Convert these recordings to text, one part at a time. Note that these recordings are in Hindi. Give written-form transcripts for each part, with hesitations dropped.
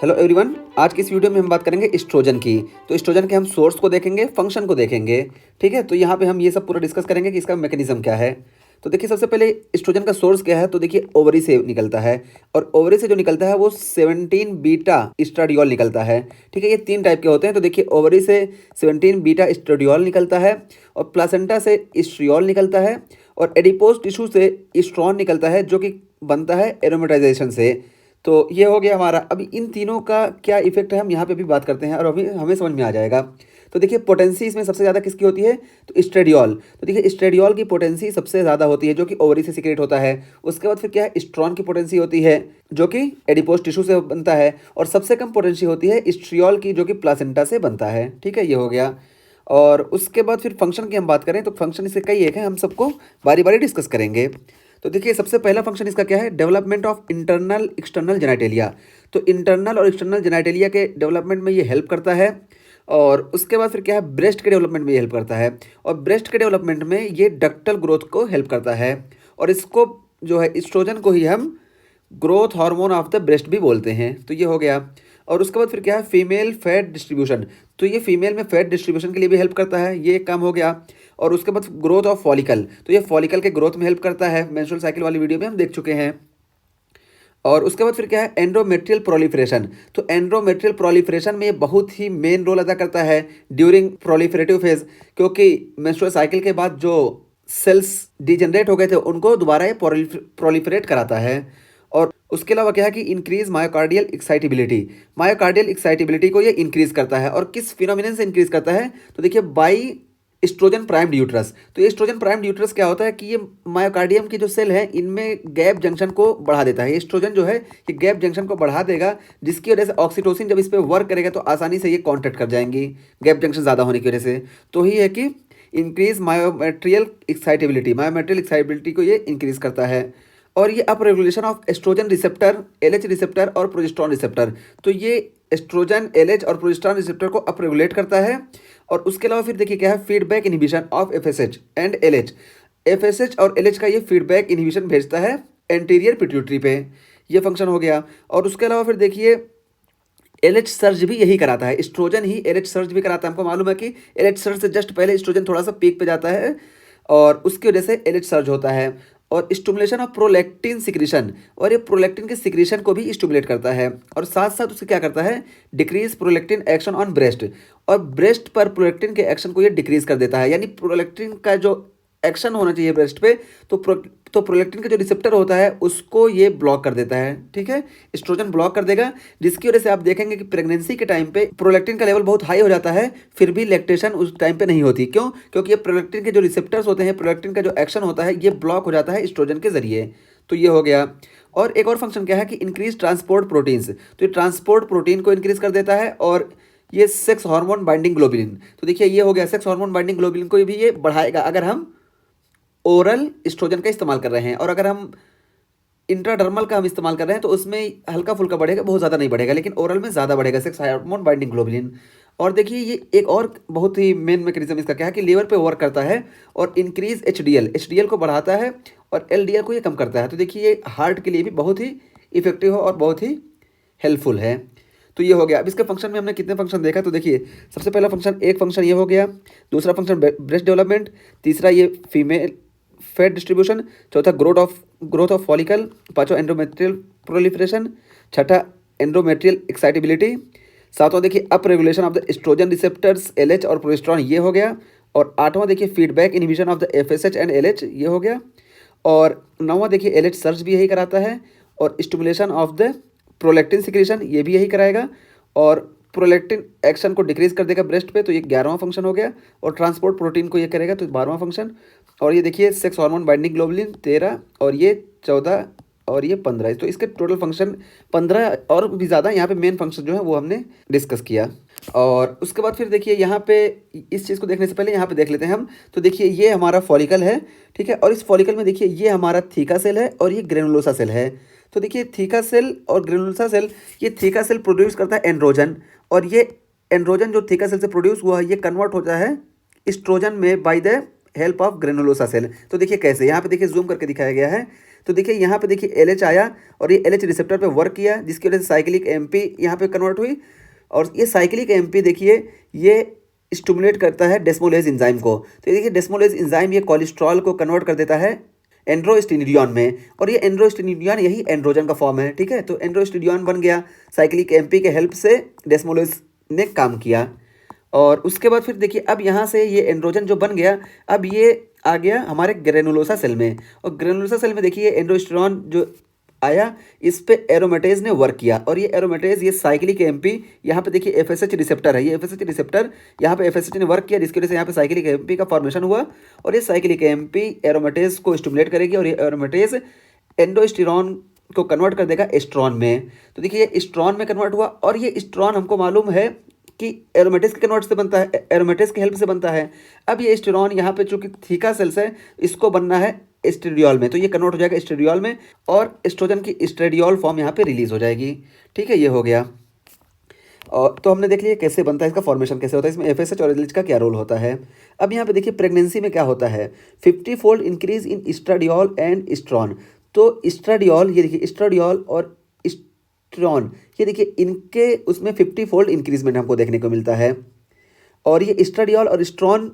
हेलो एवरीवन, आज की इस वीडियो में हम बात करेंगे एस्ट्रोजन की। तो एस्ट्रोजन के हम सोर्स को देखेंगे, फंक्शन को देखेंगे। ठीक है, तो यहाँ पे हम ये सब पूरा डिस्कस करेंगे कि इसका मैकेनिज्म क्या है। तो देखिए, सबसे पहले एस्ट्रोजन का सोर्स क्या है। तो देखिए, ओवरी से निकलता है और ओवरी से जो निकलता है वो 17 बीटा एस्ट्राडियोल निकलता है। ठीक है, ये तीन टाइप के होते हैं। तो देखिए, ओवरी से 17 बीटा एस्ट्राडियोल निकलता है और प्लासेंटा से एस्ट्रियोल निकलता है और एडिपोज टिश्यू से एस्ट्रॉन निकलता है, जो कि बनता है एरोमेटाइजेशन से। तो ये हो गया हमारा। अभी इन तीनों का क्या इफेक्ट है हम यहाँ पे भी बात करते हैं और अभी हमें समझ में आ जाएगा। तो देखिए, पोटेंसी इसमें सबसे ज़्यादा किसकी होती है, तो एस्ट्रेडियोल। तो देखिए, एस्ट्रेडियोल की पोटेंसी सबसे ज़्यादा होती है, जो कि ओवरी से सीक्रेट होता है। उसके बाद फिर क्या है, एस्ट्रॉन की पोटेंसी होती है, जो कि एडिपोज टिश्यू से बनता है। और सबसे कम पोटेंसी होती है एस्ट्रियोल की, जो कि प्लासेंटा से बनता है। ठीक है, ये हो गया। और उसके बाद फिर फंक्शन की हम बात करें तो फंक्शन इसके कई एक हैं, हम सबको बारी बारी डिस्कस करेंगे। तो देखिए, सबसे पहला फंक्शन इसका क्या है, development of internal external genitalia. तो इंटरनल और एक्सटर्नल जेनाइटेलिया के डेवलपमेंट में ये हेल्प करता है। और उसके बाद फिर क्या है, ब्रेस्ट के डेवलपमेंट में ये हेल्प करता है। और ब्रेस्ट के डेवलपमेंट में ये डक्टल ग्रोथ को हेल्प करता है। और इसको जो है, एस्ट्रोजन को ही हम growth hormone of the breast भी बोलते हैं। तो ये हो गया। और उसके बाद फिर क्या है, फीमेल फैट डिस्ट्रीब्यूशन। तो ये फीमेल में फैट डिस्ट्रीब्यूशन के लिए भी हेल्प करता है, ये एक काम हो गया। और उसके बाद ग्रोथ ऑफ फॉलिकल, तो ये फॉलिकल के ग्रोथ में हेल्प करता है। मेंस्ट्रुअल साइकिल वाली वीडियो में हम देख चुके हैं। और उसके बाद फिर क्या है, एंड्रोमेट्रियल प्रोलिफरेशन। तो एंड्रोमेट्रियल प्रोलिफरेशन में ये बहुत ही मेन रोल अदा करता है ड्यूरिंग प्रोलिफरेटिव फेज, क्योंकि मेंस्ट्रुअल साइकिल के बाद जो सेल्स डिजेनरेट हो गए थे उनको दोबारा ये प्रोलिफरेट कराता है। और उसके अलावा क्या है कि increase myocardial excitability. Myocardial excitability को ये इंक्रीज करता है। और किस फिनोमिनन से इंक्रीज करता है, तो देखिए, बाई एस्ट्रोजन प्राइम्ड यूट्रस। तो ये एस्ट्रोजन प्राइम्ड यूट्रस क्या होता है कि ये मायोकार्डियम की जो सेल है इनमें गैप जंक्शन को बढ़ा देता है। एस्ट्रोजन जो है ये गैप जंक्शन को बढ़ा देगा, जिसकी वजह से ऑक्सीटोसिन जब इस पर वर्क करेगा तो आसानी से ये कॉन्टैक्ट कर जाएंगी, गैप जंक्शन ज़्यादा होने की वजह से। तो ही है कि इंक्रीज मायोमेट्रियल एक्साइटेबिलिटी को ये इंक्रीज करता है। और ये up regulation of oestrogen receptor, LH receptor और प्रोजेस्टेरॉन रिसेप्टर। तो ये एस्ट्रोजन, एलएच और प्रोजेस्टेरॉन रिसेप्टर को अप रेगुलेट करता है। और उसके अलावा फिर देखिए क्या है, feedback inhibition of FSH and LH. FSH और एलएच का ये फीडबैक इनहिबिशन भेजता है एंटीरियर पिट्यूटरी पे। ये फंक्शन हो गया। और उसके अलावा फिर देखिए, एलएच सर्ज भी यही कराता है। एस्ट्रोजन ही एलएच सर्ज भी कराता है। हमको मालूम है कि एलएच सर्ज से जस्ट पहले एस्ट्रोजन थोड़ा सा पीक पे जाता है और उसकी वजह से एलएच सर्ज होता है। और स्टिमुलेशन ऑफ प्रोलैक्टिन सिक्रीशन, और ये प्रोलैक्टिन के सिक्रीशन को भी स्टिमुलेट करता है। और साथ साथ उससे क्या करता है, decrease prolactin action on breast. और ब्रेस्ट पर प्रोलैक्टिन के एक्शन को ये डिक्रीज कर देता है। यानी प्रोलैक्टिन का जो एक्शन होना चाहिए ब्रेस्ट पे, तो प्रोलैक्टिन का जो रिसेप्टर होता है उसको ये ब्लॉक कर देता है। ठीक है, एस्ट्रोजन ब्लॉक कर देगा, जिसकी वजह से आप देखेंगे कि प्रेगनेंसी के टाइम पे प्रोलैक्टिन का लेवल बहुत हाई हो जाता है, फिर भी लैक्टेशन उस टाइम पे नहीं होती। क्यों? क्योंकि ये प्रोलैक्टिन के जो रिसेप्टर्स होते हैं, प्रोलैक्टिन का जो एक्शन होता है, ये ब्लॉक हो जाता है एस्ट्रोजन के जरिए। तो ये हो गया। और एक और फंक्शन क्या है कि इंक्रीज ट्रांसपोर्ट प्रोटीन्स। तो ये ट्रांसपोर्ट प्रोटीन को इंक्रीज कर देता है। और ये सेक्स हार्मोन बाइंडिंग ग्लोबुलिन। तो देखिए, ये हो गया, सेक्स हार्मोन बाइंडिंग ग्लोबुलिन को भी ये बढ़ाएगा अगर हम ओरल एस्ट्रोजन का इस्तेमाल कर रहे हैं। और अगर हम इंट्राडर्मल का हम इस्तेमाल कर रहे हैं तो उसमें हल्का फुल्का बढ़ेगा, बहुत ज़्यादा नहीं बढ़ेगा, लेकिन ओरल में ज़्यादा बढ़ेगा, सेक्स हार्मोन बाइंडिंग ग्लोबुलिन। और देखिए, ये एक और बहुत ही मेन मैकेनिज्म इसका क्या है कि लीवर पे वर्क करता है और इंक्रीज एचडीएल को बढ़ाता है और एलडीएल को ये कम करता है। तो देखिए, ये हार्ट के लिए भी बहुत ही इफेक्टिव है और बहुत ही हेल्पफुल है। तो ये हो गया। अब इसके फंक्शन में हमने कितने फंक्शन देखा, तो देखिए, सबसे पहला फंक्शन, एक फंक्शन ये हो गया, दूसरा फंक्शन ब्रेस्ट डेवलपमेंट, तीसरा ये फीमेल फैट डिस्ट्रीब्यूशन, चौथा ग्रोथ ऑफ फॉलिकल, पांचवा एंडोमेट्रियल प्रोलिफरेशन, छठा एंडोमेट्रियल एक्साइटेबिलिटी, सातवां देखिए up regulation of the oestrogen receptors LH और प्रोजेस्टेरॉन, ये हो गया। और आठवां देखिए feedback inhibition of the FSH and LH, ये हो गया। और नौवां देखिए एलएच सर्च भी यही कराता है। और stimulation of the prolactin secretion, ये भी यही कराएगा। और प्रोलैक्टिन एक्शन को डिक्रीज कर देगा ब्रेस्ट पे, तो ये 11वां फंक्शन हो गया। और ट्रांसपोर्ट प्रोटीन को ये करेगा, तो 12वां फंक्शन। और ये देखिए, सेक्स हार्मोन बाइंडिंग ग्लोबुलिन 13, और ये 14, और ये 15। तो इसके टोटल फंक्शन 15 और भी ज़्यादा। यहाँ पे मेन फंक्शन जो है वो हमने डिस्कस किया। और उसके बाद फिर देखिए, यहाँ पे इस चीज़ को देखने से पहले यहाँ पे देख लेते हैं हम। तो देखिए, ये हमारा फॉलिकल है। ठीक है, और इस फॉलिकल में देखिए, ये हमारा थीका सेल है और ये ग्रेनुलोसा सेल है। तो देखिए, थीका सेल और ग्रेनुलोसा सेल, ये थीका सेल प्रोड्यूस करता है एंड्रोजन। और ये एंड्रोजन जो थीका सेल से प्रोड्यूस हुआ है, ये कन्वर्ट होता है एस्ट्रोजन में by the help of granulosa cell. तो देखिए कैसे, यहाँ पे देखिए जूम करके दिखाया गया है। तो देखिए यहाँ पे देखिए LH आया और ये LH रिसेप्टर पे वर्क किया, जिसकी वजह से साइक्लिक MP यहाँ पे कन्वर्ट हुई। और ये साइक्लिक MP देखिए ये स्टिमुलेट करता है डेस्मोलेज एंजाइम को। तो ये देखिए डेस्मोलेज एंजाइम ये कोलेस्ट्रॉल को कन्वर्ट कर देता है एंड्रोस्टेनिडियन में, और ये एंड्रोस्टेनिडियन यही एंड्रोजन का फॉर्म है। ठीक है, तो एंड्रोस्टेनिडियन बन गया, साइक्लिक MP के हेल्प से डेस्मोलेज ने काम किया। और उसके बाद फिर देखिए अब यहाँ से ये एंड्रोजन जो बन गया, अब ये आ गया हमारे ग्रेनुलोसा सेल में, और ग्रेनुलोसा सेल में देखिए एंड्रोस्टेरॉन जो आया, इस पे एरोमेटेज ने वर्क किया, और ये एरोमेटेज ये साइक्लिक MP यहाँ पे देखिए FSH रिसेप्टर है, ये FSH रिसेप्टर यहाँ पे FSH ने वर्क किया, जिसकी वजह से यहाँ पे साइक्लिक MP का फॉर्मेशन हुआ, और ये साइक्लिक MP एरोमेटेज को स्टिमुलेट करेगी, और ये एरोमेटेज एंडोस्टेरॉन को कन्वर्ट कर देगा एस्ट्रॉन में। तो देखिए ये एस्ट्रॉन में कन्वर्ट हुआ, और ये एस्ट्रॉन हमको मालूम है कि एरोमेटेज के कन्वर्ट से बनता है, एरोमेटेज की हेल्प से बनता है। अब ये एस्टेरॉन यहाँ पे चूंकि थीका सेल्स है, इसको बनना है एस्ट्रेडियोल में, तो ये कन्वर्ट हो जाएगा एस्ट्रेडियोल में, और एस्ट्रोजन की एस्ट्रेडियोल फॉर्म यहाँ पे रिलीज हो जाएगी। ठीक है, ये हो गया। और तो हमने देख लिया कैसे बनता है, इसका फॉर्मेशन कैसे होता है, इसमें FSH और LH का क्या रोल होता है। अब यहाँ पे देखिए प्रेगनेंसी में क्या होता है, 50 fold increase in estradiol and estrone. तो एस्ट्राडियोल, ये देखिए एस्ट्राडियोल और एस्ट्रॉन, ये देखिए इनके उसमें 50 फोल्ड इंक्रीजमेंट हमको देखने को मिलता है। और ये एस्ट्राडियोल और एस्ट्रॉन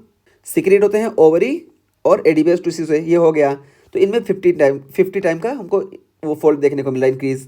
सिक्रेट होते हैं ओवरी और एडिपेस टिश्यू से, ये हो गया। तो इनमें 50 टाइम का हमको वो फोल्ड देखने को मिला इंक्रीज।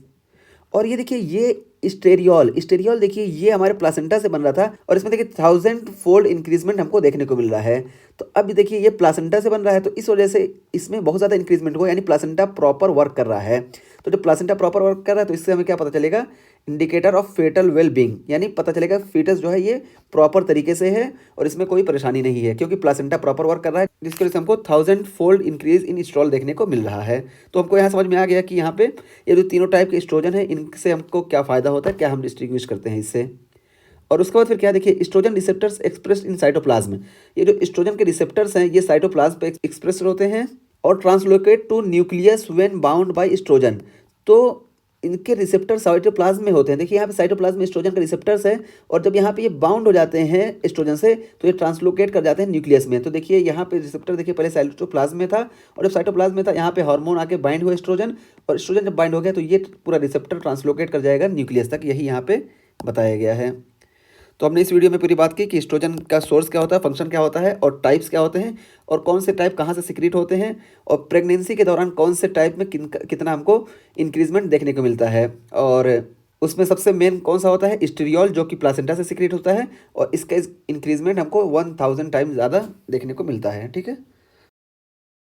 और ये देखिए ये स्टेरियोल देखिए ये हमारे प्लासेंटा से बन रहा था, और इसमें देखिए 1000 फोल्ड इंक्रीजमेंट हमको देखने को मिल रहा है। तो अब देखिए ये प्लासेंटा से बन रहा है, तो इस वजह से इसमें बहुत ज़्यादा इंक्रीजमेंट हुआ, यानी प्लासेंटा प्रॉपर वर्क कर रहा है। तो जब प्लासेंटा प्रॉपर वर्क कर रहा है, तो इससे हमें क्या पता चलेगा, indicator of foetal well being, यानी पता चलेगा फीटस जो है ये प्रॉपर तरीके से है और इसमें कोई परेशानी नहीं है, क्योंकि प्लासेंटा प्रॉपर वर्क कर रहा है, जिसकी वजह से हमको 1000 फोल्ड इंक्रीज इन एस्ट्रोल देखने को मिल रहा है। तो हमको यहाँ समझ में आ गया कि यहाँ पे ये जो तीनों टाइप के एस्ट्रोजन है, इनसे हमको क्या फ़ायदा होता है, क्या हम डिस्टिंग्विश करते हैं इससे। और उसके बाद फिर क्या देखिए, oestrogen receptors expressed in cytoplasm. ये जो एस्ट्रोजन के रिसेप्टर्स हैं ये साइटोप्लाज्म पे एक्सप्रेस होते हैं और translocate to nucleus when bound by oestrogen. तो इनके रिसेप्टर साइटोप्लाज्म में होते हैं। देखिए यहाँ पे साइटोप्लाज्म में एस्ट्रोजन के रिसेप्टर्स है, और जब यहाँ पे ये बाउंड हो जाते हैं एस्ट्रोजन से, तो ये ट्रांसलोकेट कर जाते हैं न्यूक्लियस में। तो देखिए यहाँ पे रिसेप्टर देखिए पहले साइटोप्लाज्म में था, और जब साइटोप्लाज्म में था यहाँ पे हार्मोन आके बाइंड हुआ एस्ट्रोजन, और एस्ट्रोजन जब बाइंड हो गया तो ये पूरा रिसेप्टर ट्रांसलोकेट कर जाएगा न्यूक्लियस तक, यही यहाँ पे बताया गया है। तो हमने इस वीडियो में पूरी बात की कि एस्ट्रोजन का सोर्स क्या होता है, फंक्शन क्या होता है, और टाइप्स क्या होते हैं, और कौन से टाइप कहाँ से सिक्रीट होते हैं, और प्रेगनेंसी के दौरान कौन से टाइप में कितना हमको इंक्रीजमेंट देखने को मिलता है। और उसमें सबसे मेन कौन सा होता है, एस्ट्रियोल, जो कि प्लासेंटा से सिक्रीट होता है, और इसका इंक्रीजमेंट हमको 1000 टाइम ज़्यादा देखने को मिलता है। ठीक है।